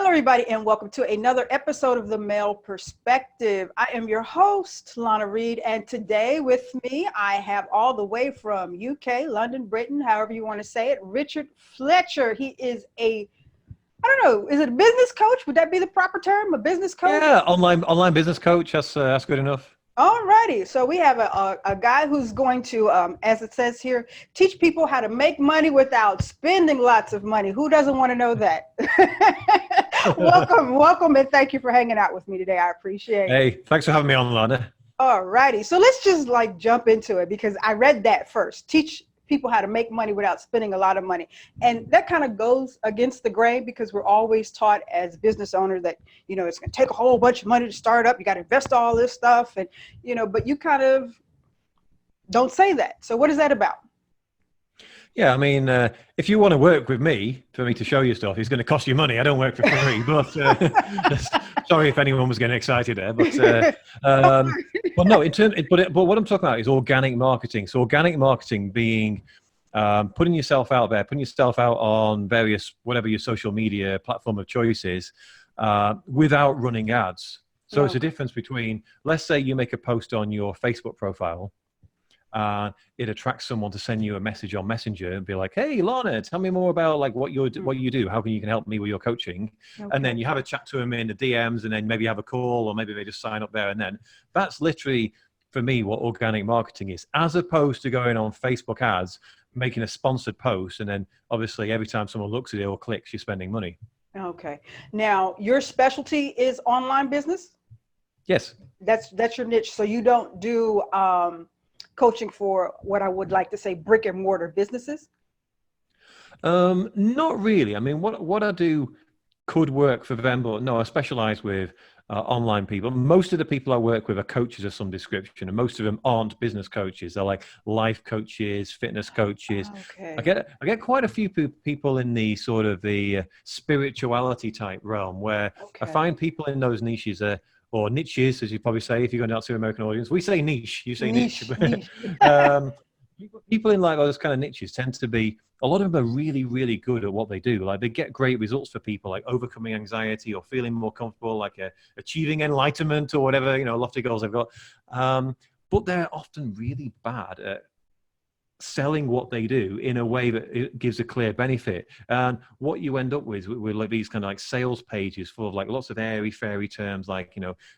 Hello, everybody, and welcome to another episode of The Male Perspective. I am your host, Lana Reid, and today with me, I have all the way from UK, London, Britain, however you want to say it, Richard Fletcher. He is I don't know, is it a business coach? Would that be the proper term, a business coach? Yeah, online business coach. That's good enough. All righty. So we have a guy who's going to, as it says here, teach people how to make money without spending lots of money. Who doesn't want to know that? Welcome, and thank you for hanging out with me today. I appreciate it. Hey, thanks for having me on, Lana. All righty. So let's just jump into it because I read that first. Teach people how to make money without spending a lot of money. And that kind of goes against the grain because we're always taught as business owners that, it's going to take a whole bunch of money to start up. You got to invest all this stuff and, but you kind of don't say that. So what is that about? Yeah, I mean, if you want to work with me for me to show you stuff, it's going to cost you money. I don't work for free, but sorry if anyone was getting excited there. But no, but what I'm talking about is organic marketing. So organic marketing being putting yourself out there, putting yourself out on various whatever your social media platform of choice is, without running ads. So It's a difference between, let's say you make a post on your Facebook profile. It attracts someone to send you a message on Messenger and be like, "Hey, Lana, tell me more about what you do. How can you help me with your coaching?" Okay. And then you have a chat to them in the DMs, and then maybe have a call, or maybe they just sign up there. And then that's literally for me what organic marketing is, as opposed to going on Facebook ads, making a sponsored post, and then obviously every time someone looks at it or clicks, you're spending money. Okay. Now your specialty is online business. Yes. That's your niche. So you don't do coaching for what I would like to say brick and mortar businesses? Not really. I mean, what I do could work for them, but no, I specialize with online people. Most of the people I work with are coaches of some description, and most of them aren't business coaches. They're like life coaches, fitness coaches. Okay. I get quite a few people in the sort of the spirituality type realm where I find people in those niches or niches, as you probably say, if you're going out to an American audience. We say niche, you say niche. People in those kind of niches tend to be, a lot of them are really, really good at what they do. They get great results for people, like overcoming anxiety or feeling more comfortable, achieving enlightenment or whatever, lofty goals they've got. But they're often really bad at selling what they do in a way that it gives a clear benefit. And what you end up with these kind of sales pages full of lots of airy fairy terms,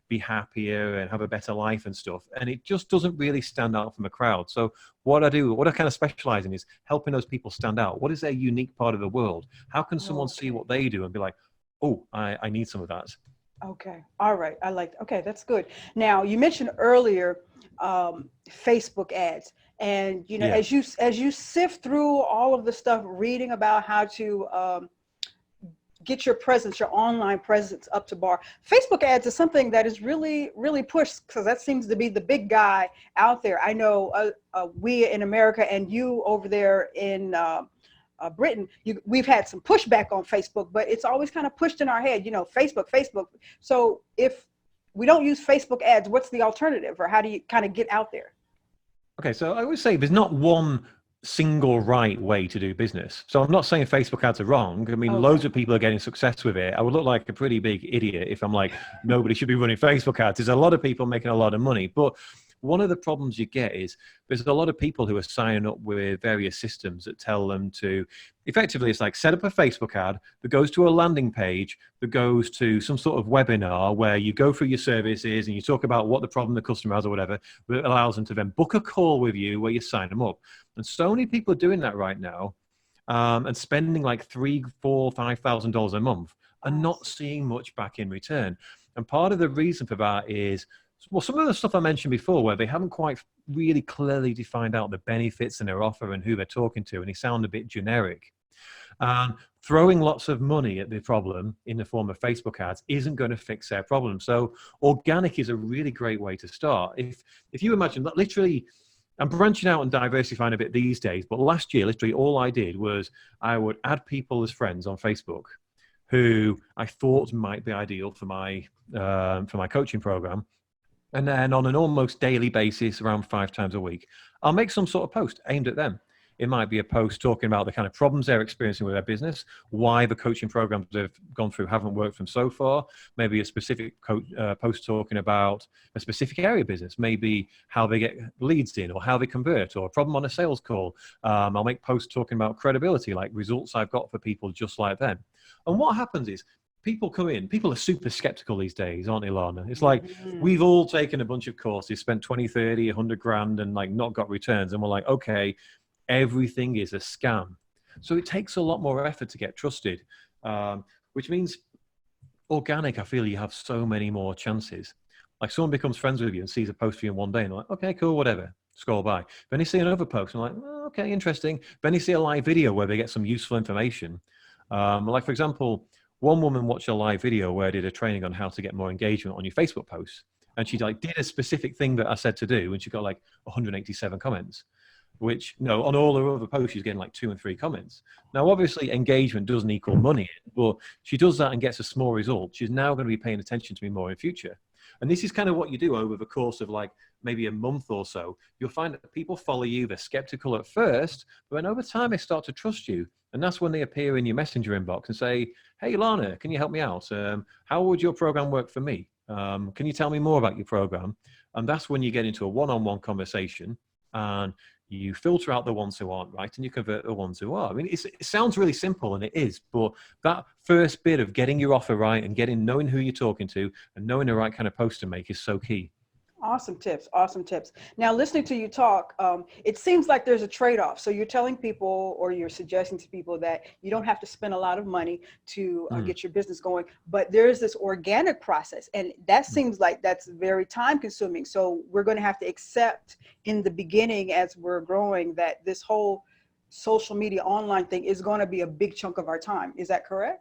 be happier and have a better life and stuff. And it just doesn't really stand out from a crowd. So what I kind of specialize in is helping those people stand out. What is their unique part of the world? How can someone see what they do and be like, oh, I need some of that. Okay. All right. Okay, that's good. Now you mentioned earlier, Facebook ads. And, as you sift through all of the stuff, reading about how to get your online presence up to bar, Facebook ads is something that is really, really pushed because that seems to be the big guy out there. I know we in America and you over there in Britain, we've had some pushback on Facebook, but it's always kind of pushed in our head, Facebook. So if we don't use Facebook ads, what's the alternative, or how do you kind of get out there? Okay, so I always say there's not one single right way to do business. So I'm not saying Facebook ads are wrong. I mean, loads of people are getting success with it. I would look like a pretty big idiot if I'm like, nobody should be running Facebook ads. There's a lot of people making a lot of money. But one of the problems you get is there's a lot of people who are signing up with various systems that tell them to, effectively, it's like set up a Facebook ad that goes to a landing page, that goes to some sort of webinar where you go through your services and you talk about what the problem the customer has or whatever, that allows them to then book a call with you where you sign them up. And so many people are doing that right now and spending $3,000, $4,000, $5,000 a month and not seeing much back in return. And part of the reason for that is, well, some of the stuff I mentioned before where they haven't quite really clearly defined out the benefits in their offer and who they're talking to, and they sound a bit generic. Throwing lots of money at the problem in the form of Facebook ads isn't going to fix their problem. So organic is a really great way to start. If you imagine that, literally, I'm branching out and diversifying a bit these days, but last year, literally all I did was I would add people as friends on Facebook who I thought might be ideal for my coaching program. And then on an almost daily basis, around 5 times a week, I'll make some sort of post aimed at them. It might be a post talking about the kind of problems they're experiencing with their business, why the coaching programs they've gone through haven't worked for them so far. Maybe a specific post talking about a specific area of business, maybe how they get leads in or how they convert or a problem on a sales call. I'll make posts talking about credibility, like results I've got for people just like them. And what happens is people come in, people are super skeptical these days, aren't they, Lana? It's like we've all taken a bunch of courses, spent 20, 30, 100 grand and like not got returns. And we're like, okay, everything is a scam. So it takes a lot more effort to get trusted, which means organic, I feel you have so many more chances. Like someone becomes friends with you and sees a post for you in one day and they're like, okay, cool, whatever, scroll by. Then you see another post and like, oh, okay, interesting. Then you see a live video where they get some useful information. Like for example, one woman watched a live video where I did a training on how to get more engagement on your Facebook posts. And she like did a specific thing that I said to do. And she got like 187 comments, which, no, on all her other posts, she's getting like 2 and 3 comments. Now, obviously engagement doesn't equal money, but she does that and gets a small result. She's now going to be paying attention to me more in future. And this is kind of what you do over the course of like maybe a month or so. You'll find that people follow you. They're skeptical at first, but then over time they start to trust you. And that's when they appear in your messenger inbox and say, hey, Lana, can you help me out? How would your program work for me? Can you tell me more about your program? And that's when you get into a one-on-one conversation and you filter out the ones who aren't right and you convert the ones who are. I mean, it sounds really simple and it is, but that first bit of getting your offer right and knowing who you're talking to and knowing the right kind of post to make is so key. Awesome tips. Awesome tips. Now, listening to you talk, it seems like there's a trade-off. So you're telling people or you're suggesting to people that you don't have to spend a lot of money to get your business going, but there's this organic process. And that seems like that's very time consuming. So we're going to have to accept in the beginning as we're growing that this whole social media online thing is going to be a big chunk of our time. Is that correct?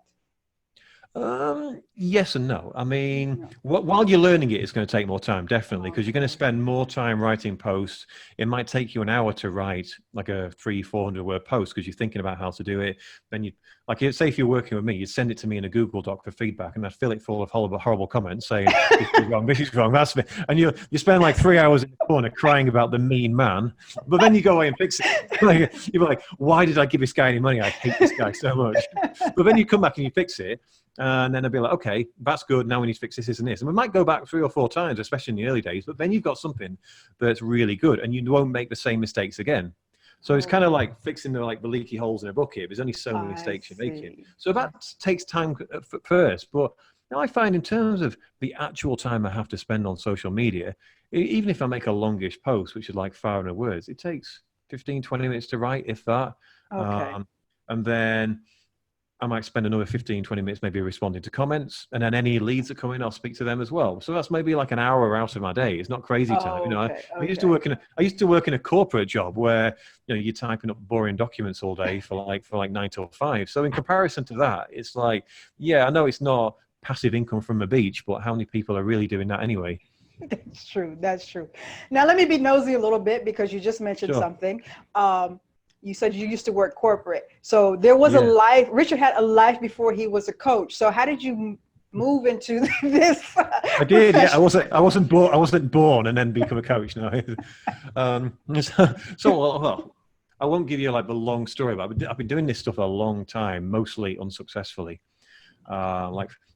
Yes and no. I mean, while you're learning it, it's going to take more time, definitely, because you're going to spend more time writing posts. It might take you an hour to write like a 300-400 word post because you're thinking about how to do it. Then you, like, say if you're working with me, you'd send it to me in a Google Doc for feedback, and I'd fill it full of horrible comments saying this is wrong, that's me. And you spend like 3 hours in the corner crying about the mean man, but then you go away and fix it. You're like, why did I give this guy any money? I hate this guy so much. But then you come back and you fix it. And then I'd be like, okay, that's good. Now we need to fix this and this. And we might go back 3 or 4 times, especially in the early days, but then you've got something that's really good and you won't make the same mistakes again. So it's kind of like fixing the leaky holes in a bucket. There's only so many mistakes you're making. So that takes time first. But now I find in terms of the actual time I have to spend on social media, even if I make a longish post, which is like 500 words, it takes 15, 20 minutes to write, if that. Okay. And then I might spend another 15, 20 minutes maybe responding to comments. And then any leads that come in, I'll speak to them as well. So that's maybe like an hour out of my day. It's not crazy time. I used to work in a corporate job where, you're typing up boring documents all day for like 9 till 5. So in comparison to that, it's like, yeah, I know it's not passive income from the beach, but how many people are really doing that anyway? That's true. That's true. Now, let me be nosy a little bit because you just mentioned something. You said you used to work corporate. So there was a life, Richard had a life before he was a coach. So how did you move into this? I did, yeah. I wasn't born and then become a coach. No. Well, I won't give you like the long story, but I've been doing this stuff a long time, mostly unsuccessfully.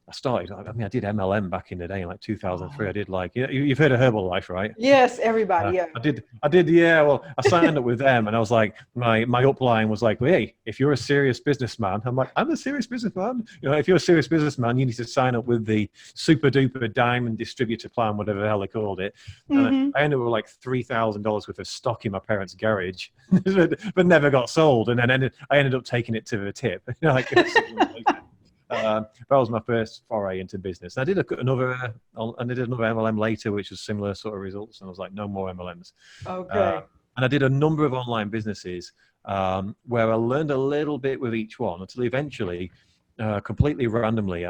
I did MLM back in the day, in like 2003. I did you've heard of Herbalife, right? Yes, everybody, yeah. I did, yeah. Well, I signed up with them and I was like, my upline was like, well, hey, if you're a serious businessman, I'm like, I'm a serious businessman. If you're a serious businessman, you need to sign up with the super duper diamond distributor plan, whatever the hell they called it. And I ended up with like $3,000 worth of stock in my parents' garage, but never got sold. And then I ended up taking it to the tip. That was my first foray into business. I did another MLM later, which was similar sort of results. And I was like, no more MLMs. Okay. And I did a number of online businesses where I learned a little bit with each one until eventually, completely randomly,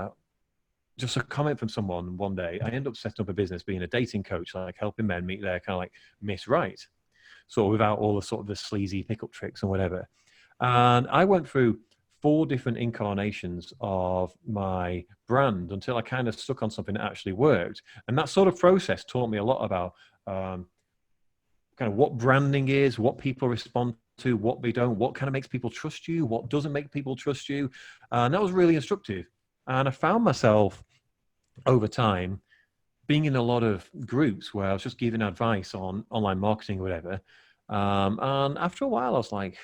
just a comment from someone one day, I ended up setting up a business being a dating coach, like helping men meet their kind of like Miss Right. So without all the sort of the sleazy pickup tricks and whatever. And I went through 4 different incarnations of my brand until I kind of stuck on something that actually worked. And that sort of process taught me a lot about kind of what branding is, what people respond to, what they don't, what kind of makes people trust you, what doesn't make people trust you. And that was really instructive. And I found myself over time being in a lot of groups where I was just giving advice on online marketing or whatever. And after a while, I was like,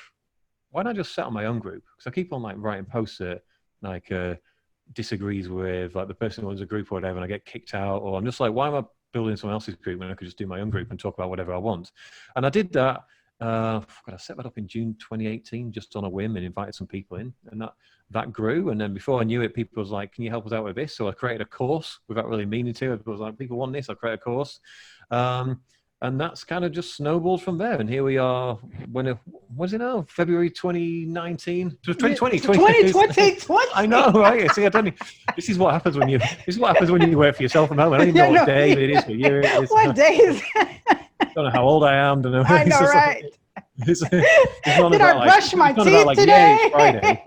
why don't I just set up my own group? Because I keep on like writing posts that like disagrees with like the person who owns a group or whatever, and I get kicked out. Or I'm just like, why am I building someone else's group when I could just do my own group and talk about whatever I want? And I did that. I set that up in June 2018, just on a whim, and invited some people in, and that grew. And then before I knew it, people was like, can you help us out with this? So I created a course without really meaning to. It was like, people want this, I'll create a course. And that's kind of just snowballed from there. And here we are, what is it now? February 2019? 2020. 2020. I know, right? See, this is what happens when you work for yourself from home. I don't even know what day it is for you. What day is it? Don't know how old I am. Don't know. I know, right? It's not Did I brush my teeth today? Yeah, it's Friday.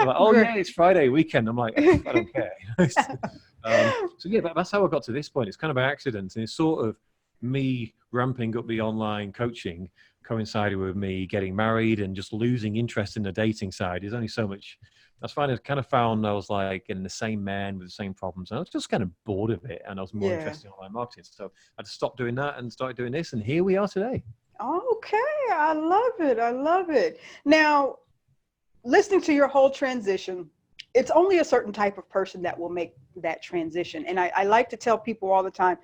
Like, oh yeah, it's Friday weekend. I'm like, I don't care. So yeah, that's how I got to this point. It's kind of by accident, and it's sort of me ramping up the online coaching coincided with me getting married and just losing interest in the dating side. There's only so much. That's fine. I kind of found I was like getting the same men with the same problems, and I was just kind of bored of it, and I was more interested in online marketing. So I just stopped doing that and started doing this, and here we are today. Okay, I love it. I love it. Now, listening to your whole transition, it's only a certain type of person that will make that transition. And I like to tell people all the time,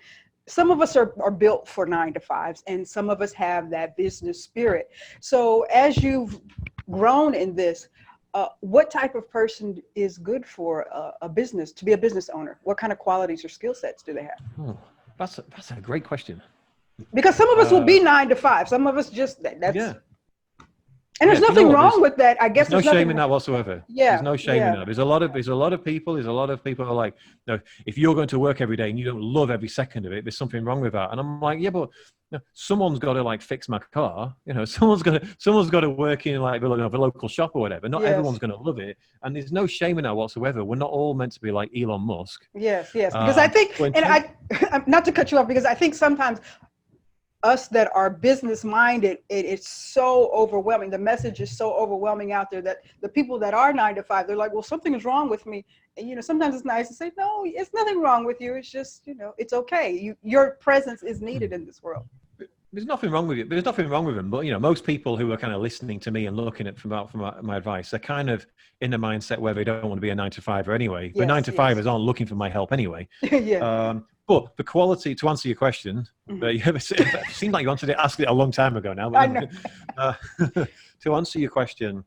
some of us are built for 9-to-5s, and some of us have that business spirit. So as you've grown in this, what type of person is good for a business, to be a business owner? What kind of qualities or skill sets do they have? Oh, that's a great question. Because some of us will be 9-to-5. Some of us just, that's, yeah. And there's nothing wrong with that. I guess there's no shame in that whatsoever. Yeah. There's no shame in that. There's a lot of people who are like, no, if you're going to work every day and you don't love every second of it, there's something wrong with that. And I'm like, yeah, but someone's got to like fix my car. Someone's got to work in like the local shop or whatever. Not everyone's going to love it. And there's no shame in that whatsoever. We're not all meant to be like Elon Musk. Yes. Because I think, not to cut you off, because I think sometimes us that are business minded, it's so overwhelming. The message is so overwhelming out there that the people that are 9-to-5, they're like, well, something is wrong with me. And, sometimes it's nice to say, no, it's nothing wrong with you. It's just, it's okay. Your presence is needed in this world. There's nothing wrong with it. There's nothing wrong with them. But, most people who are kind of listening to me and looking at from my advice, they're kind of in the mindset where they don't want to be a 9-to-5er anyway. But 9-to-5ers aren't looking for my help anyway. But the quality, to answer your question, it seemed like you asked it a long time ago now. But I know. To answer your question,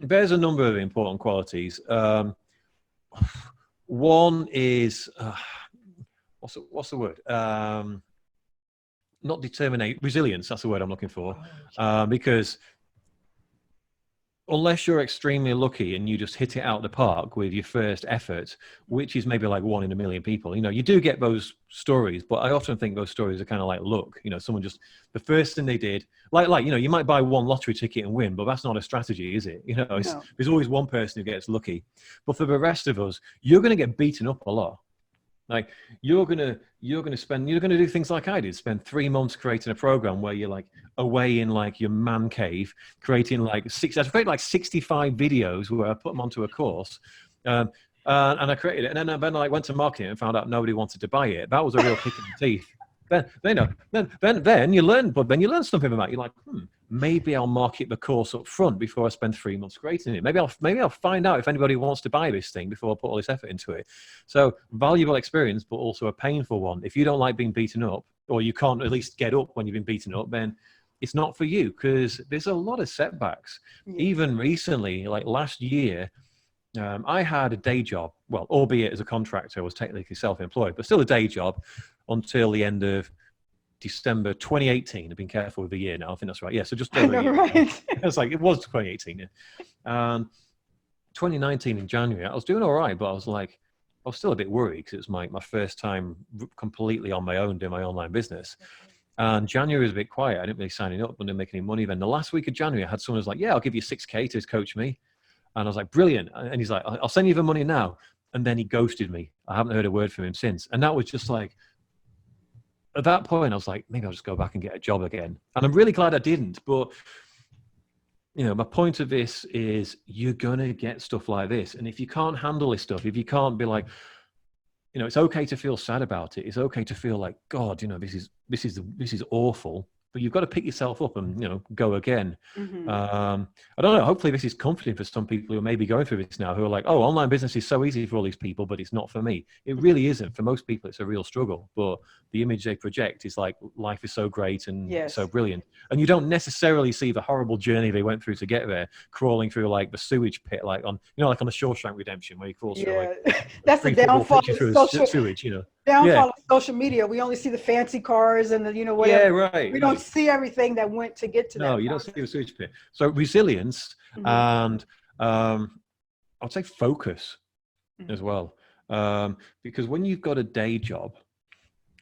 there's a number of important qualities. One is, what's the word? Not determination, resilience. That's the word I'm looking for. Because unless you're extremely lucky and you just hit it out the park with your first effort, which is maybe like 1 in a million people, you do get those stories, but I often think those stories are kind of like luck. Someone just, the first thing they did, like you might buy one lottery ticket and win, but that's not a strategy, is it? No. There's always one person who gets lucky. But for the rest of us, you're going to get beaten up a lot. Like you're gonna do things like I did, spend 3 months creating a program where you're like away in like your man cave, creating like I created like 65 videos where I put them onto a course, and I created it, and then I went to market and found out nobody wanted to buy it. That was a real kick in the teeth. Then you learn, but then you learn something about it. You're like, maybe I'll market the course up front before I spend 3 months creating it. Maybe I'll find out if anybody wants to buy this thing before I put all this effort into it. So valuable experience, but also a painful one. If you don't like being beaten up, or you can't at least get up when you've been beaten up, then it's not for you, because there's a lot of setbacks. Even recently, like last year, I had a day job, well, albeit as a contractor, I was technically self-employed, but still a day job until the end of December 2018. I've been careful with the year now. I think that's right. Yeah, so just over a year. Right. It was 2018. Yeah. 2019 in January, I was doing all right, but I was still a bit worried because it was my first time completely on my own doing my online business. And January was a bit quiet. I didn't really sign it up. I didn't make any money. Then the last week of January, I had someone who was like, yeah, I'll give you $6,000 to coach me. And I was like, brilliant. And he's like, I'll send you the money now. And then he ghosted me. I haven't heard a word from him since. And that was just like, at that point, I was like, maybe I'll just go back and get a job again. And I'm really glad I didn't. But, my point of this is you're going to get stuff like this. And if you can't handle this stuff, if you can't be like, it's okay to feel sad about it. It's okay to feel like, God, this is awful. But you've got to pick yourself up and, go again. Mm-hmm. I don't know. Hopefully this is comforting for some people who may be going through this now, who are like, oh, online business is so easy for all these people, but it's not for me. It really isn't. For most people, it's a real struggle. But the image they project is like, life is so great and so brilliant. And you don't necessarily see the horrible journey they went through to get there, crawling through like the sewage pit, like on, like on the Shawshank Redemption, where you crawl through like that's the downfall of sewage, downfall of social media. We only see the fancy cars and the whatever. Yeah, right. We don't see everything that went to get to that. No, you don't see the sewage pit. So resilience and I'd say focus as well. Because when you've got a day job,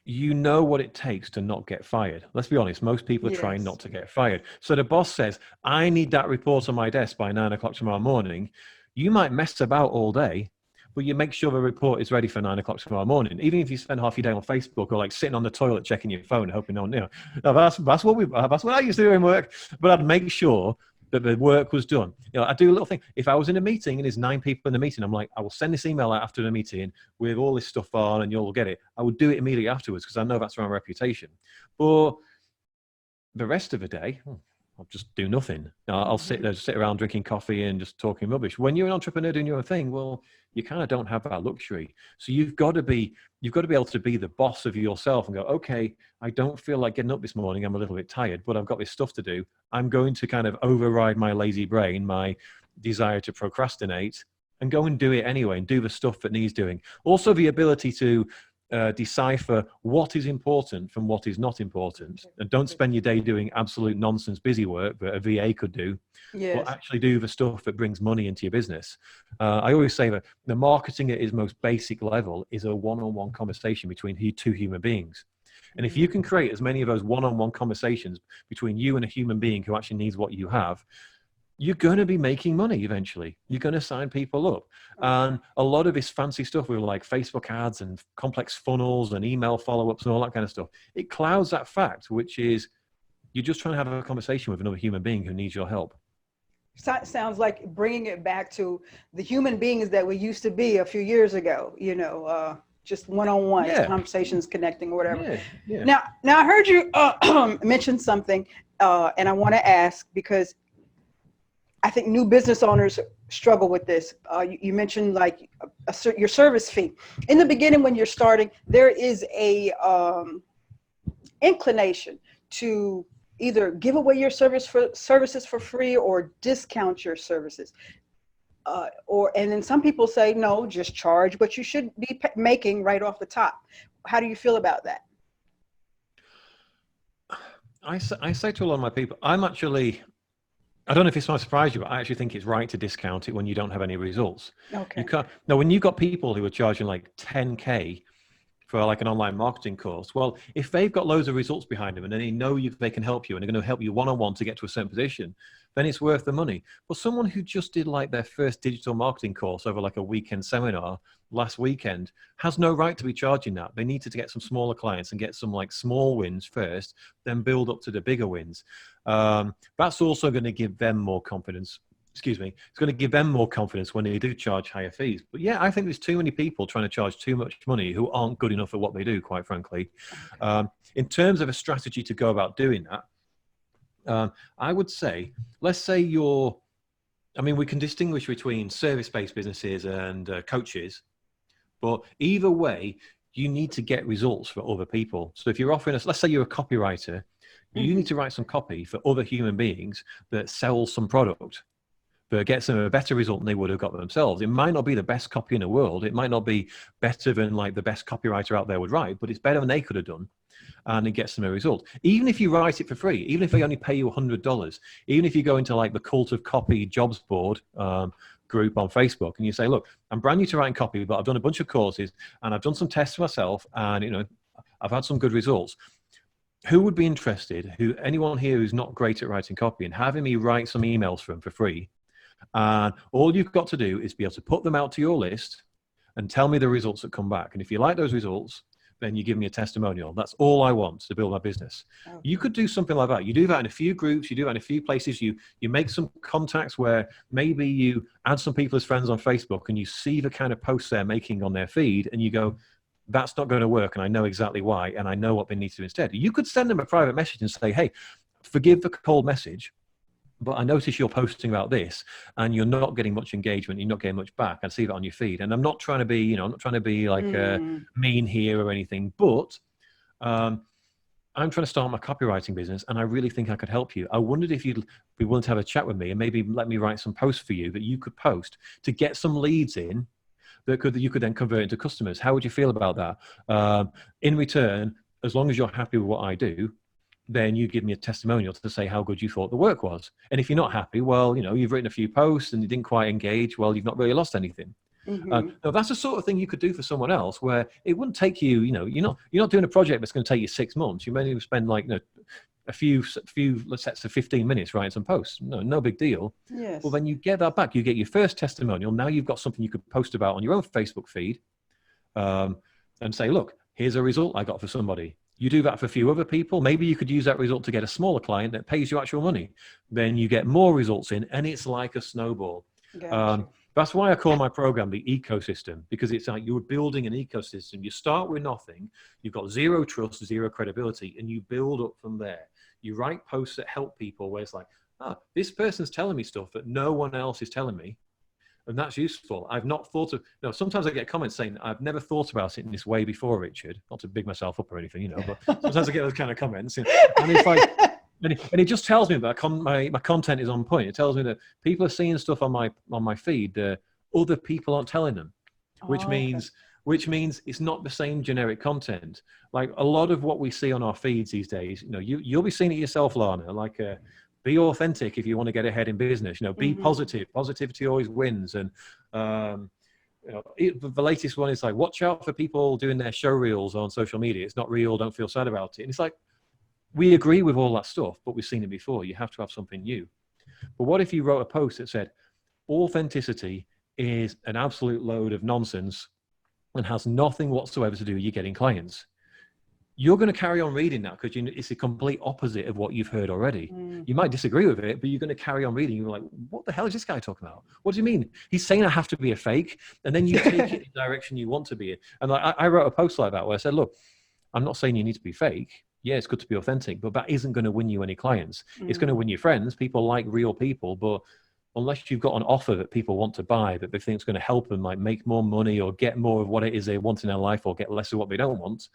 you know what it takes to not get fired. Let's be honest, most people are trying not to get fired. So the boss says, I need that report on my desk by 9 o'clock tomorrow morning. You might mess about all day, but you make sure the report is ready for 9 o'clock tomorrow morning. Even if you spend half your day on Facebook or like sitting on the toilet checking your phone, hoping no one, that's what I used to do in work. But I'd make sure that the work was done. I do a little thing. If I was in a meeting and there's 9 people in the meeting, I'm like, I will send this email out after the meeting with all this stuff on, and you'll get it. I would do it immediately afterwards because I know that's my reputation. But the rest of the day, I'll just do nothing. I'll sit around drinking coffee and just talking rubbish. When you're an entrepreneur doing your own thing, well, you kind of don't have that luxury. So you've got to be able to be the boss of yourself and go, okay, I don't feel like getting up this morning. I'm a little bit tired, but I've got this stuff to do. I'm going to kind of override my lazy brain, my desire to procrastinate, and go and do it anyway and do the stuff that needs doing. Also, the ability to decipher what is important from what is not important, and don't spend your day doing absolute nonsense busy work that a VA could do, but actually do the stuff that brings money into your business. I always say that the marketing at its most basic level is a one-on-one conversation between two human beings. And if you can create as many of those one-on-one conversations between you and a human being who actually needs what you have, you're going to be making money eventually. You're going to sign people up. And a lot of this fancy stuff with like Facebook ads and complex funnels and email follow-ups and all that kind of stuff, it clouds that fact, which is you're just trying to have a conversation with another human being who needs your help. Sounds like bringing it back to the human beings that we used to be a few years ago, just one-on-one conversations, connecting or whatever. Now I heard you mention something, and I want to ask because I think new business owners struggle with this. You mentioned like your service fee. In the beginning, when you're starting, there is a inclination to either give away your services for free or discount your services. And then some people say, no, just charge what you should be making right off the top. How do you feel about that? I say to a lot of my people, I don't know if this might surprise you, but I actually think it's right to discount it when you don't have any results. Okay. Now, when you've got people who are charging like 10K for like an online marketing course, well, if they've got loads of results behind them and they know they can help you and they're going to help you one-on-one to get to a certain position, then it's worth the money. But someone who just did like their first digital marketing course over like a weekend seminar last weekend has no right to be charging that. They need to get some smaller clients and get some like small wins first, then build up to the bigger wins. That's also going to give them more confidence. It's going to give them more confidence when they do charge higher fees. But yeah, I think there's too many people trying to charge too much money who aren't good enough at what they do, quite frankly. In terms of a strategy to go about doing that, I would say, let's say we can distinguish between service-based businesses and coaches, but either way, you need to get results for other people. So if you're offering let's say you're a copywriter, you need to write some copy for other human beings that sells some product, but gets them a better result than they would have got themselves. It might not be the best copy in the world. It might not be better than like the best copywriter out there would write, but it's better than they could have done. And it gets them a result. Even if you write it for free, even if they only pay you $100, even if you go into like the Cult of Copy jobs board group on Facebook and you say, look, I'm brand new to writing copy, but I've done a bunch of courses and I've done some tests myself and, I've had some good results. Who would be interested, anyone here who's not great at writing copy and having me write some emails for them for free? And all you've got to do is be able to put them out to your list and tell me the results that come back. And if you like those results, then you give me a testimonial. That's all I want to build my business. Okay. You could do something like that. You do that in a few groups. You do that in a few places. You make some contacts where maybe you add some people as friends on Facebook and you see the kind of posts they're making on their feed and you go, that's not going to work. And I know exactly why. And I know what they need to do instead. You could send them a private message and say, hey, forgive the cold message, but I notice you're posting about this and you're not getting much engagement. You're not getting much back. I see that on your feed. And I'm not trying to be, I'm not trying to be like mean here or anything, but I'm trying to start my copywriting business and I really think I could help you. I wondered if you'd be willing to have a chat with me and maybe let me write some posts for you that you could post to get some leads in that you could then convert into customers. How would you feel about that? In return, as long as you're happy with what I do, then you give me a testimonial to say how good you thought the work was. And if you're not happy, well, you've written a few posts and you didn't quite engage, well, you've not really lost anything. Now that's the sort of thing you could do for someone else where it wouldn't take you, you're not doing a project that's going to take you 6 months. You may spend like, a few sets of 15 minutes writing some posts. No big deal. Yes. Well, then you get that back. You get your first testimonial. Now you've got something you could post about on your own Facebook feed and say, look, here's a result I got for somebody. You do that for a few other people. Maybe you could use that result to get a smaller client that pays you actual money. Then you get more results in, and it's like a snowball. Gotcha. That's why I call my program the ecosystem, because it's like you're building an ecosystem. You start with nothing. You've got zero trust, zero credibility, and you build up from there. You write posts that help people where it's like, this person's telling me stuff that no one else is telling me. And that's useful. I've not thought of, sometimes I get comments saying, I've never thought about it in this way before, Richard. Not to big myself up or anything, but sometimes I get those kind of comments. And it's like, and it just tells me that my content is on point. It tells me that people are seeing stuff on my feed that other people aren't telling them, which means it's not the same generic content. Like a lot of what we see on our feeds these days, you'll be seeing it yourself, Lana, like be authentic if you want to get ahead in business. Be positive. Positivity always wins. And the latest one is like, watch out for people doing their show reels on social media. It's not real. Don't feel sad about it. And it's like, we agree with all that stuff, but we've seen it before. You have to have something new. But what if you wrote a post that said, authenticity is an absolute load of nonsense and has nothing whatsoever to do with you getting clients? You're going to carry on reading that because it's the complete opposite of what you've heard already. You might disagree with it, but you're going to carry on reading. You're like, what the hell is this guy talking about? What do you mean? He's saying I have to be a fake. And then you take it in the direction you want to be in. And I wrote a post like that where I said, look, I'm not saying you need to be fake. Yeah, it's good to be authentic, but that isn't going to win you any clients. It's going to win you friends. People like real people, but unless you've got an offer that people want to buy, that they think is going to help them like make more money or get more of what it is they want in their life or get less of what they don't want,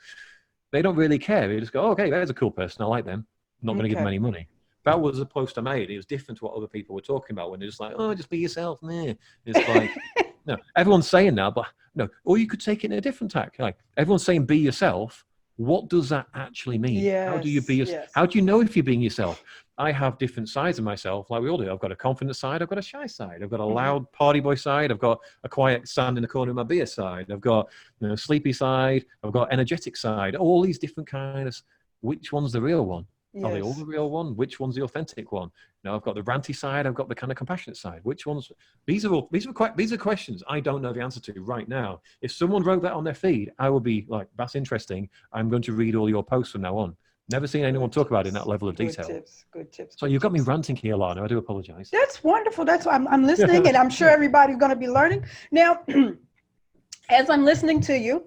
they don't really care. They just go, okay, there's a cool person. I like them. I'm not going to give them any money. That was a post I made. It was different to what other people were talking about when they're just like, just be yourself. Nah. It's like, no, everyone's saying that, but no. Or you could take it in a different tack. Like everyone's saying be yourself. What does that actually mean? Yes, how do you be yourself? How do you know if you're being yourself? I have different sides of myself, like we all do. I've got a confident side. I've got a shy side. I've got a loud party boy side. I've got a quiet stand in the corner of my beer side. I've got sleepy side. I've got energetic side. All these different kinds. Which one's the real one? Yes. Are they all the real one? Which one's the authentic one? I've got the ranty side. I've got the kind of compassionate side. Which ones? These are questions I don't know the answer to right now. If someone wrote that on their feed, I would be like, that's interesting. I'm going to read all your posts from now on. Never seen anyone talk about it in that level of detail. Good tips. So you've got me ranting here, Lana. I do apologize. That's wonderful. That's why I'm listening, and I'm sure everybody's going to be learning. Now, as I'm listening to you,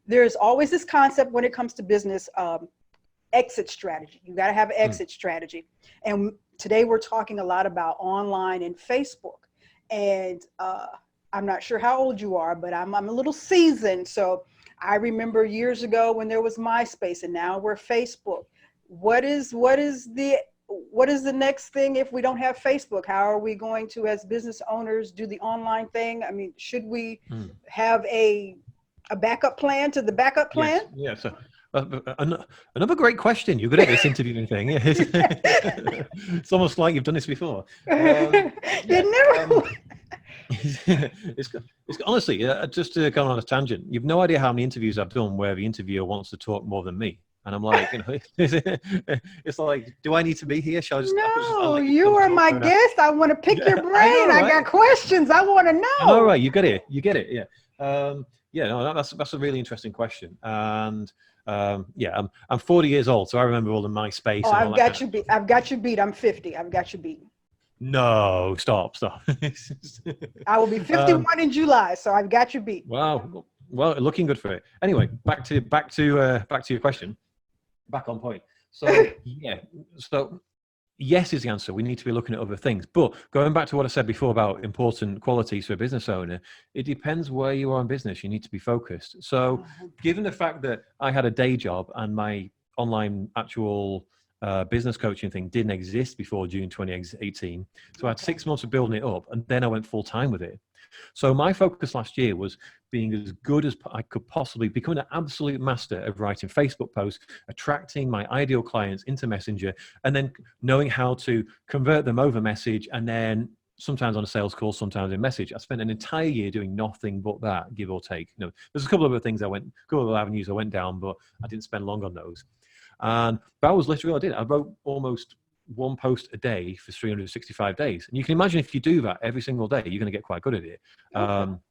there's always this concept when it comes to business, exit strategy. You got to have an exit strategy. And today we're talking a lot about online and Facebook. And I'm not sure how old you are, but I'm a little seasoned. So I remember years ago when there was MySpace and now we're Facebook. What is the next thing if we don't have Facebook? How are we going to, as business owners, do the online thing? I mean, should we have a backup plan to the backup plan? Yes. Another great question. You're good at this interviewing thing. It's almost like you've done this before. It's honestly, just to come on a tangent, you've no idea how many interviews I've done where the interviewer wants to talk more than me. And I'm like, it's like, do I need to be here? Shall I just? No, you are my guest. I want to pick your brain. I got questions. I want to know. All right, you get it. Yeah. Yeah, no, that's a really interesting question. And yeah, I'm 40 years old, so I remember all the MySpace Oh, and all I've that kind got of you beat. stuff. I've got you beat. I'm 50. I've got you beat. No, stop. I will be um, 51 in July, so I've got you beat. wow. Well, looking good for it. Anyway, back to your question. Back on point. So yeah, so yes is the answer. We need to be looking at other things. But going back to what I said before about important qualities for a business owner, it depends where you are in business. You need to be focused. So given the fact that I had a day job and my online actual business coaching thing didn't exist before June 2018, so I had 6 months of building it up, and then I went full time with it. So my focus last year was being as good as I could possibly, becoming an absolute master of writing Facebook posts, attracting my ideal clients into Messenger, and then knowing how to convert them over message, and then sometimes on a sales call, sometimes in message. I spent an entire year doing nothing but that, give or take. There's a couple of other things a couple of avenues I went down, but I didn't spend long on those. And that was literally what I did. I wrote almost one post a day for 365 days. And you can imagine if you do that every single day, you're going to get quite good at it.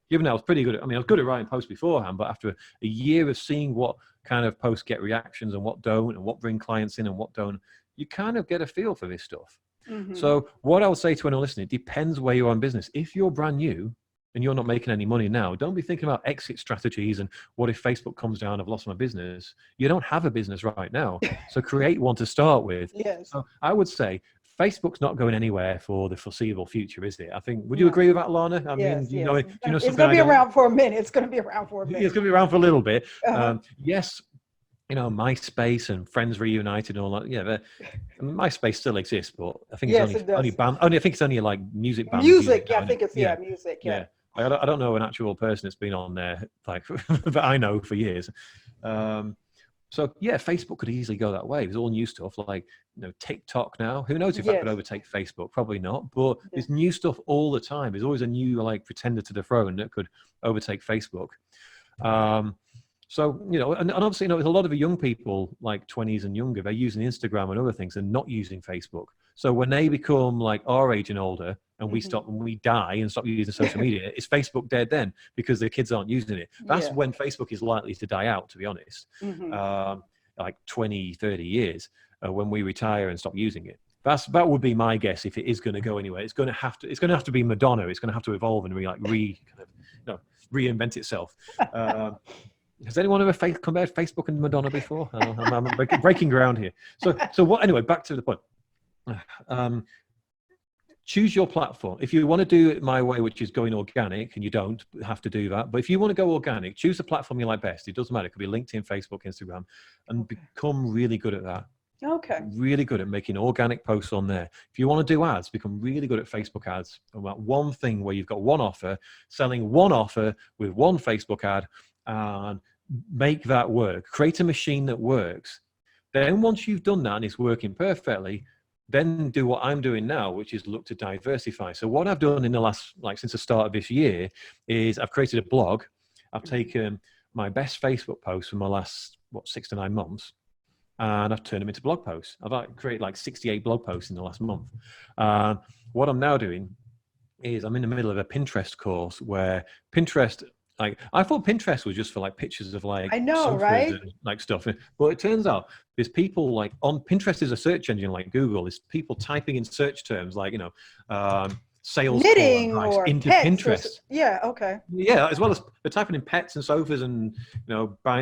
Given that I was pretty good I was good at writing posts beforehand, but after a year of seeing what kind of posts get reactions and what don't, and what bring clients in and what don't, you kind of get a feel for this stuff. So what I would say to anyone listening, it depends where you are in business. If you're brand new and you're not making any money now, don't be thinking about exit strategies and what if Facebook comes down, I've lost my business. You don't have a business right now. So create one to start with. Yes. So I would say Facebook's not going anywhere for the foreseeable future, is it? I think, would you agree with that, Lana? I mean, Yes, do you yes. know It's something going to I be don't? around for a minute. It's going to be around for a minute. It's going to be around for a little bit. Uh-huh. Yes, MySpace and Friends Reunited and all that. Yeah, MySpace still exists, but I think it's Yes, it does. only band. Only I think it's only like music bands. Music. Yeah, now, I isn't think it? it's, music. Yeah. Yeah. I don't know an actual person that's been on there like that I know for years. So yeah, Facebook could easily go that way. There's all new stuff like TikTok now. Who knows if that could Yes. overtake Facebook? Probably not. But there's new stuff all the time. There's always a new like pretender to the throne that could overtake Facebook. So, and obviously, there's a lot of the young people, like 20s and younger, they're using Instagram and other things and not using Facebook. So when they become like our age and older, and we die and stop using social media, is Facebook dead then? Because the kids aren't using it. That's when Facebook is likely to die out, to be honest. Like 20, 30 years when we retire and stop using it. That would be my guess if it is going to go anywhere. It's going to have to be Madonna. It's going to have to evolve and reinvent itself. Has anyone ever compared Facebook and Madonna before? I'm breaking ground here. So what? Anyway, back to the point. Choose your platform. If you want to do it my way, which is going organic, and you don't have to do that, but if you want to go organic, choose the platform you like best. It doesn't matter. It could be LinkedIn, Facebook, Instagram, and become really good at that. Okay. Really good at making organic posts on there. If you want to do ads, become really good at Facebook ads. About one thing where you've got one offer, selling one offer with one Facebook ad, and make that work. Create a machine that works. Then once you've done that and it's working perfectly, then do what I'm doing now, which is look to diversify. So what I've done in the last, since the start of this year, is I've created a blog. I've taken my best Facebook posts from my last, 6 to 9 months, and I've turned them into blog posts. I've created 68 blog posts in the last month. What I'm now doing is I'm in the middle of a Pinterest course where Pinterest, I thought Pinterest was just for pictures of I know, sofas right? and stuff. But it turns out there's people on Pinterest is a search engine like Google. There's people typing in search terms sales Knitting call advice or into pets Pinterest. okay. Yeah, as well as they're typing in pets and sofas and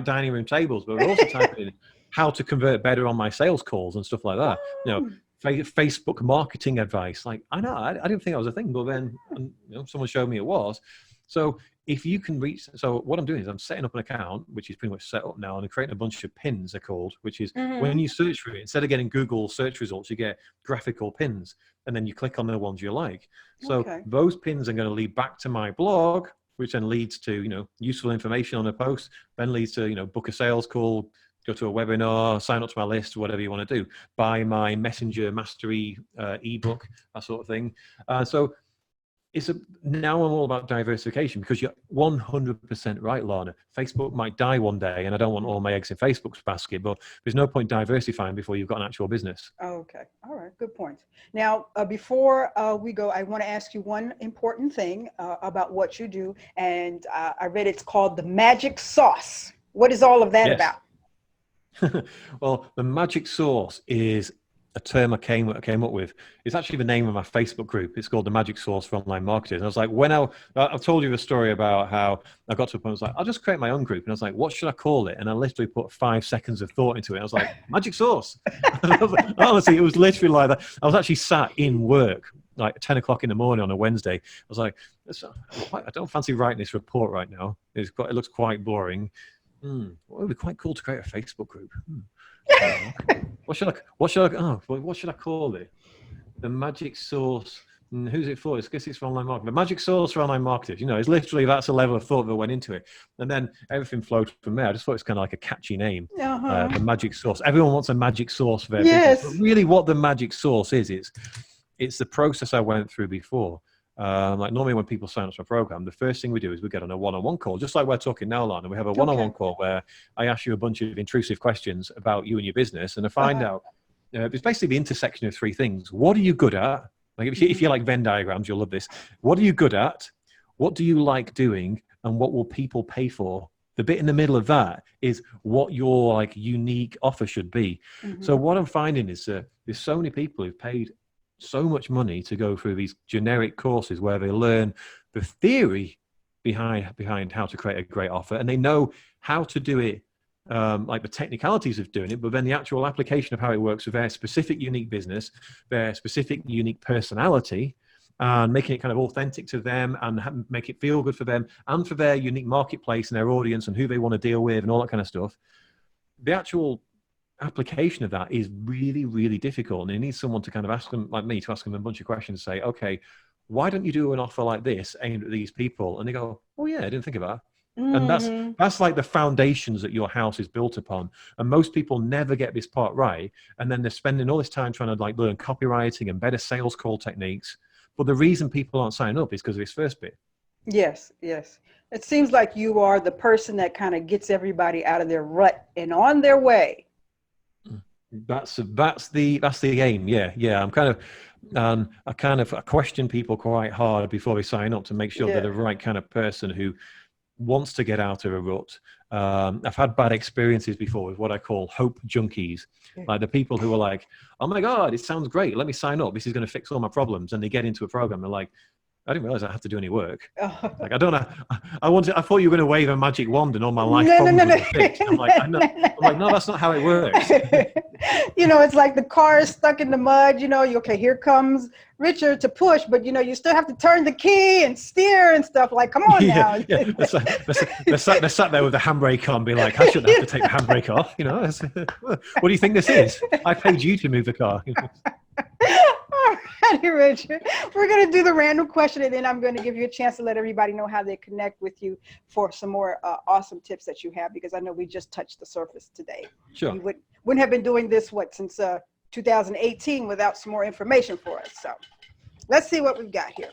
dining room tables, but we're also typing in how to convert better on my sales calls and stuff like that. Facebook marketing advice. I know I didn't think that was a thing, but then someone showed me it was. So if you can reach, so what I'm doing is I'm setting up an account, which is pretty much set up now, and I'm creating a bunch of pins, they're called, which is when you search for it, instead of getting Google search results, you get graphical pins, and then you click on the ones you like. So those pins are going to lead back to my blog, which then leads to, useful information on a post, then leads to, book a sales call, go to a webinar, sign up to my list, whatever you want to do, buy my Messenger Mastery ebook, that sort of thing. So now I'm all about diversification, because you're 100% right, Lana. Facebook might die one day, and I don't want all my eggs in Facebook's basket, but there's no point diversifying before you've got an actual business. Okay. All right. Good point. Now, before we go, I want to ask you one important thing about what you do. And I read it's called the magic sauce. What is all of that about? Well, the magic sauce is a term I came up with. It's actually the name of my Facebook group. It's called the Magic Sauce for Online Marketers. And I was like, I've told you the story about how I got to a point, I was like, I'll just create my own group. And I was like, what should I call it? And I literally put 5 seconds of thought into it. I was like, Magic Sauce. Honestly, it was literally like that. I was actually sat in work, like 10 o'clock in the morning on a Wednesday. I was like, I don't fancy writing this report right now. It looks quite boring. Well, it would be quite cool to create a Facebook group. What should I call it? The Magic Sauce. Who's it for? I guess it's for online marketing. The Magic Sauce for Online Marketers. It's literally, that's a level of thought that went into it. And then everything flowed from there. I just thought it's kind of like a catchy name. The Magic Sauce. Everyone wants a magic sauce for their business. But really what the magic sauce is, it's the process I went through before. Like normally when people sign up for a program, the first thing we do is we get on a one-on-one call, just like we're talking now, Lana. We have a one-on-one call where I ask you a bunch of intrusive questions about you and your business, and I find out it's basically the intersection of 3 things. What are you good at? Like if you like Venn diagrams, you'll love this. What are you good at? What do you like doing? And what will people pay for? The bit in the middle of that is what your like unique offer should be. So what I'm finding is there's so many people who've paid so much money to go through these generic courses where they learn the theory behind how to create a great offer, and they know how to do it, like the technicalities of doing it, but then the actual application of how it works with their specific unique business, their specific unique personality, and making it kind of authentic to them and make it feel good for them and for their unique marketplace and their audience and who they want to deal with and all that kind of stuff. The actual application of that is really, really difficult, and it needs someone to kind of ask them, like me, to ask them a bunch of questions, say, okay, why don't you do an offer like this aimed at these people? And they go, oh yeah, I didn't think of that. And that's like the foundations that your house is built upon. And most people never get this part right, and then they're spending all this time trying to like learn copywriting and better sales call techniques, but the reason people aren't signing up is because of this first bit. Yes. It seems like you are the person that kind of gets everybody out of their rut and on their way. That's the aim. Yeah. I question people quite hard before they sign up to make sure they're the right kind of person who wants to get out of a rut. I've had bad experiences before with what I call hope junkies, like the people who are like, oh my God, it sounds great. Let me sign up. This is going to fix all my problems. And they get into a program. They're like, I didn't realize I have to do any work. Like, I don't know. I thought you were going to wave a magic wand and all my life problems would be fixed. I'm like, no, that's not how it works. It's like the car is stuck in the mud, okay, here comes Richard to push, but you still have to turn the key and steer and stuff. Like, come on now. They're sat there with the handbrake on, be like, I shouldn't have to take the handbrake off. What do you think this is? I paid you to move the car. All right, Richard. We're going to do the random question, and then I'm going to give you a chance to let everybody know how they connect with you for some more awesome tips that you have, because I know we just touched the surface today. Sure. You wouldn't have been doing this, since 2018 without some more information for us. So let's see what we've got here.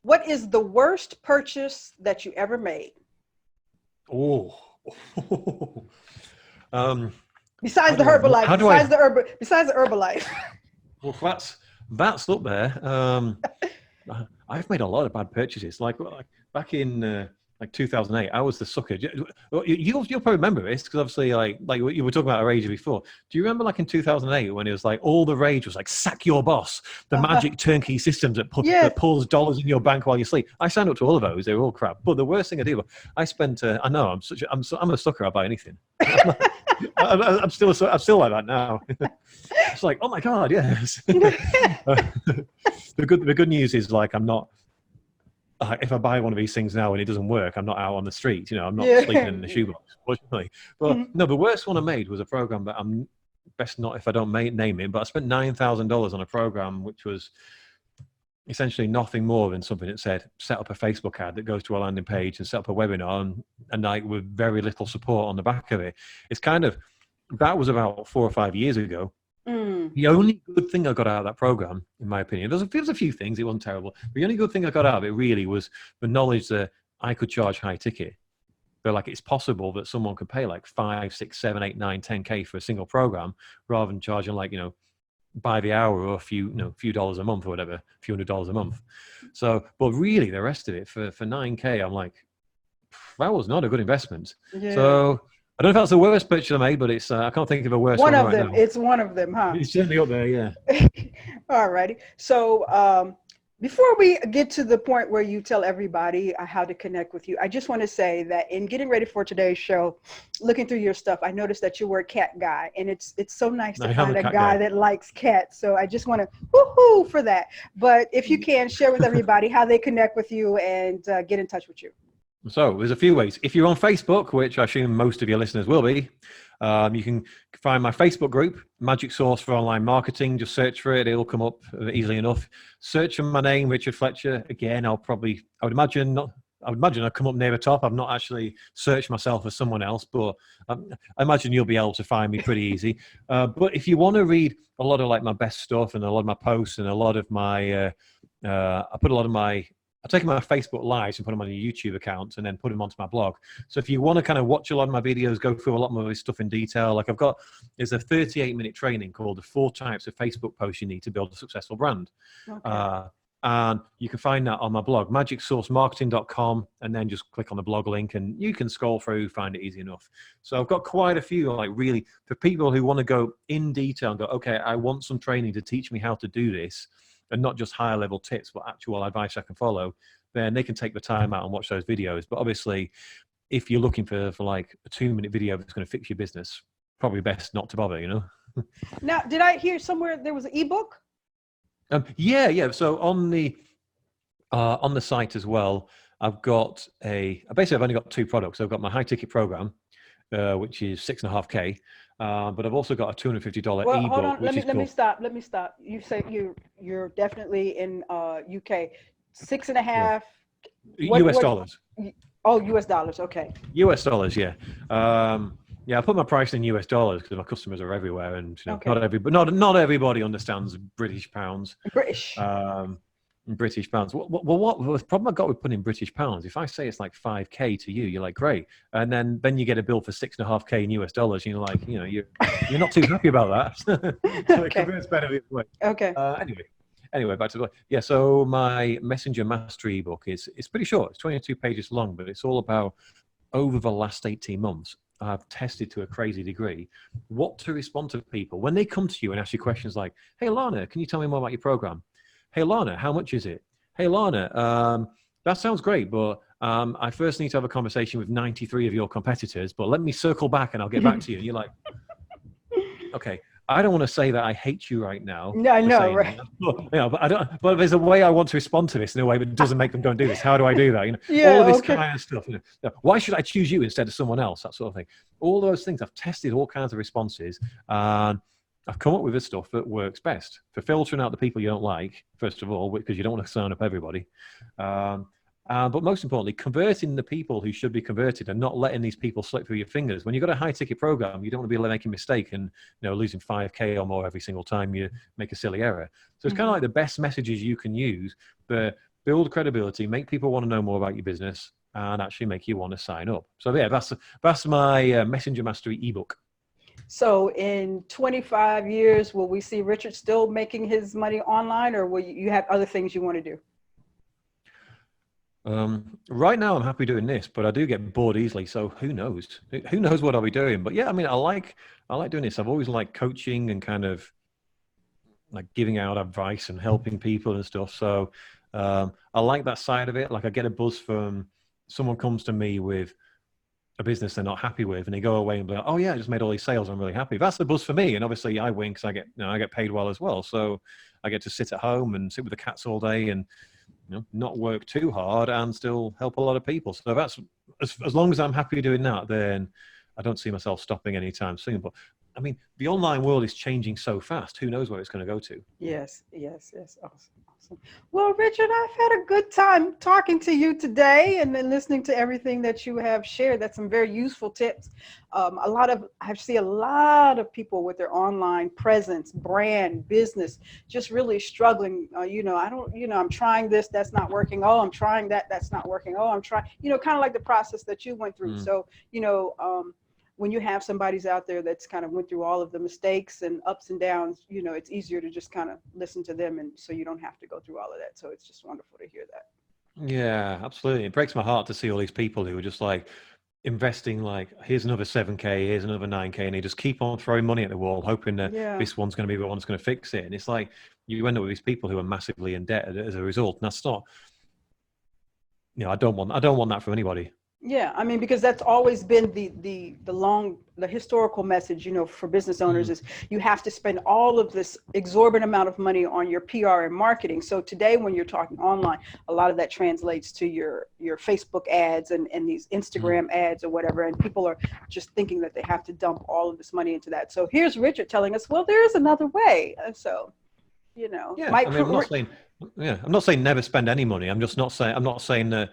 What is the worst purchase that you ever made? Besides the Herbalife. Besides the Herbalife. Well, that's up there. I've made a lot of bad purchases. Like back in 2008, I was the sucker. You'll probably remember this because obviously, like you were talking about our age before. Do you remember like in 2008 when it was like all the rage was like sack your boss, the magic turnkey systems that pulls dollars in your bank while you sleep? I signed up to all of those. They were all crap. But the worst thing I did, I spent. I know I'm a sucker. I buy anything. I'm still like that now. It's like, oh my God, yes. The good news is like I'm not. If I buy one of these things now and it doesn't work, I'm not out on the street. I'm not sleeping in the shoebox, fortunately. But no, the worst one I made was a program that I'm best not if I don't name it. But I spent $9,000 on a program which was essentially nothing more than something that said set up a Facebook ad that goes to a landing page and set up a webinar and like with very little support on the back of it. It's kind of that was about 4 or 5 years ago. Mm. The only good thing I got out of that program, in my opinion, there's a few things, it wasn't terrible. The only good thing I got out of it really was the knowledge that I could charge high ticket. But like, it's possible that someone could pay like 5, 6, 7, 8, 9, 10K for a single program rather than charging like, by the hour or a few dollars a month or whatever, a few $100s a month. So, but really the rest of it for 9K, I'm like, that was not a good investment. Yeah. So I don't know if that's the worst purchase I made, but it's I can't think of a worse One one of right them. now. It's one of them, huh? It's certainly up there, yeah. All righty. So before we get to the point where you tell everybody how to connect with you, I just want to say that in getting ready for today's show, looking through your stuff, I noticed that you were a cat guy, and it's so nice to I am find a a cat guy guy. that likes cats. So I just want to woohoo for that. But if you can share with everybody how they connect with you and get in touch with you. So there's a few ways. If you're on Facebook, which I assume most of your listeners will be, you can find my Facebook group, Magic Source for Online Marketing. Just search for it. It'll come up easily enough. Search for my name, Richard Fletcher. Again, I would imagine I'd come up near the top. I've not actually searched myself as someone else, but I imagine you'll be able to find me pretty easy. But if you want to read a lot of like my best stuff and a lot of my posts and a lot of my, I've taken my Facebook lives and put them on a YouTube account and then put them onto my blog. So if you want to kind of watch a lot of my videos, go through a lot more of this stuff in detail, like there's a 38-minute training called the 4 types of Facebook posts you need to build a successful brand. Okay. And you can find that on my blog, magicsourcemarketing.com, and then just click on the blog link and you can scroll through, find it easy enough. So I've got quite a few, like really, for people who want to go in detail and go, okay, I want some training to teach me how to do this, and not just higher level tips, but actual advice I can follow, then they can take the time out and watch those videos. But obviously, if you're looking for like a 2-minute video that's going to fix your business, probably best not to bother, Now, did I hear somewhere there was an ebook? Yeah. So on the site as well, basically I've only got 2 products. I've got my high ticket program, which is 6.5K. But I've also got a $250 Well, ebook, hold on. which is Let me called stop. Let me stop. You say you're definitely in UK. 6.5. US dollars. Oh, US dollars. Okay. US dollars, yeah. Yeah, I put my price in US dollars because my customers are everywhere, and Okay. not everybody understands British pounds. British. British pounds. What the problem I got with putting British pounds? If I say it's like 5K to you, you're like great, and then you get a bill for 6.5K in US dollars, and you're like, you're not too happy about that. So it converts better the other way. Okay. Anyway, back to the yeah. So my Messenger Mastery ebook it's pretty short. It's 22 pages long, but it's all about over the last 18 months. I've tested to a crazy degree what to respond to people when they come to you and ask you questions like, "Hey Lana, can you tell me more about your program? Hey Lana, how much is it? Hey Lana, that sounds great, but I first need to have a conversation with 93 of your competitors, but let me circle back and I'll get back to you." And you're like, okay, I don't want to say that I hate you right now. No, I know, right? But there's a way I want to respond to this in a way that doesn't make them go and do this. How do I do that? Yeah, all of this okay. kind of stuff. Why should I choose you instead of someone else? That sort of thing. All those things. I've tested all kinds of responses, and I've come up with the stuff that works best for filtering out the people you don't like, first of all, because you don't want to sign up everybody. But most importantly, converting the people who should be converted and not letting these people slip through your fingers. When you've got a high ticket program, you don't want to be making a mistake and losing 5K or more every single time you make a silly error. So it's kind of like the best messages you can use, but build credibility, make people want to know more about your business, and actually make you want to sign up. So yeah, that's my Messenger Mastery ebook. So in 25 years, will we see Richard still making his money online, or will you have other things you want to do? Right now I'm happy doing this, but I do get bored easily. So who knows? Who knows what I'll be doing? But yeah, I mean, I like doing this. I've always liked coaching and kind of like giving out advice and helping people and stuff. So I like that side of it. Like I get a buzz from someone comes to me with a business they're not happy with, and they go away and be like, "Oh yeah, I just made all these sales. I'm really happy." That's the buzz for me, and obviously I win because I get paid well as well. So I get to sit at home and sit with the cats all day and not work too hard and still help a lot of people. So that's as long as I'm happy doing that, then I don't see myself stopping anytime soon. But I mean, the online world is changing so fast. Who knows where it's going to go to? Yes. Awesome. Well, Richard, I've had a good time talking to you today and then listening to everything that you have shared. That's some very useful tips. I see a lot of people with their online presence, brand, business, just really struggling. I'm trying this, that's not working. Oh, I'm trying that, that's not working. Oh, I'm trying, kind of like the process that you went through. So, when you have somebody's out there that's kind of went through all of the mistakes and ups and downs, it's easier to just kind of listen to them. And so you don't have to go through all of that. So it's just wonderful to hear that. Yeah, absolutely. It breaks my heart to see all these people who are just like investing, like, here's another 7K, here's another 9K, and they just keep on throwing money at the wall, hoping that this one's going to be the one that's going to fix it. And it's like, you end up with these people who are massively in debt as a result. And that's not, I don't want that from anybody. Yeah, I mean, because that's always been the historical message, for business owners is you have to spend all of this exorbitant amount of money on your PR and marketing. So today, when you're talking online, a lot of that translates to your Facebook ads and these Instagram ads or whatever. And people are just thinking that they have to dump all of this money into that. So here's Richard telling us, well, there is another way. And so, I'm not saying never spend any money. I'm not saying that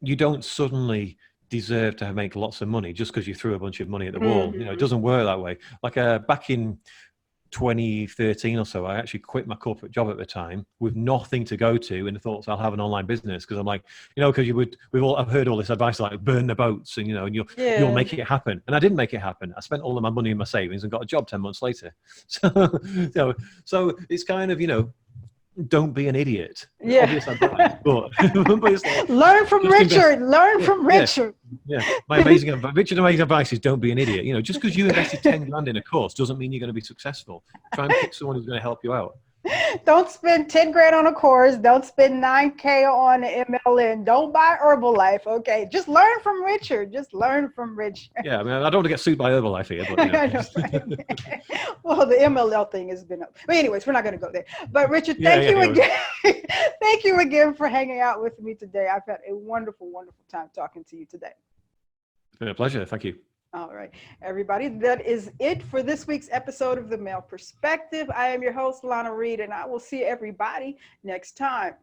you don't suddenly deserve to make lots of money just because you threw a bunch of money at the wall. It doesn't work that way. Like back in 2013 or so, I actually quit my corporate job at the time with nothing to go to, and thought I'll have an online business because I'm like, because I've heard all this advice like burn the boats and you'll make it happen, and I didn't make it happen. I spent all of my money in my savings and got a job 10 months later. So it's kind of don't be an idiot. Yeah. Obvious advice, but it's like, learn from Richard. Learn from Richard. Yeah. Richard's amazing advice is don't be an idiot. Just because you invested 10 grand in a course doesn't mean you're going to be successful. Try and pick someone who's going to help you out. Don't spend 10 grand on a course. Don't spend 9K on the MLN. Don't buy Herbalife. Okay. Just learn from Richard. Yeah. I mean, I don't want to get sued by Herbalife here, but I know, right? Well, the MLL thing has been up. But anyways, we're not going to go there. But Richard, thank you again. Thank you again for hanging out with me today. I've had a wonderful, wonderful time talking to you today. It's been a pleasure. Thank you. All right, everybody, that is it for this week's episode of The Male Perspective. I am your host, Lana Reid, and I will see everybody next time.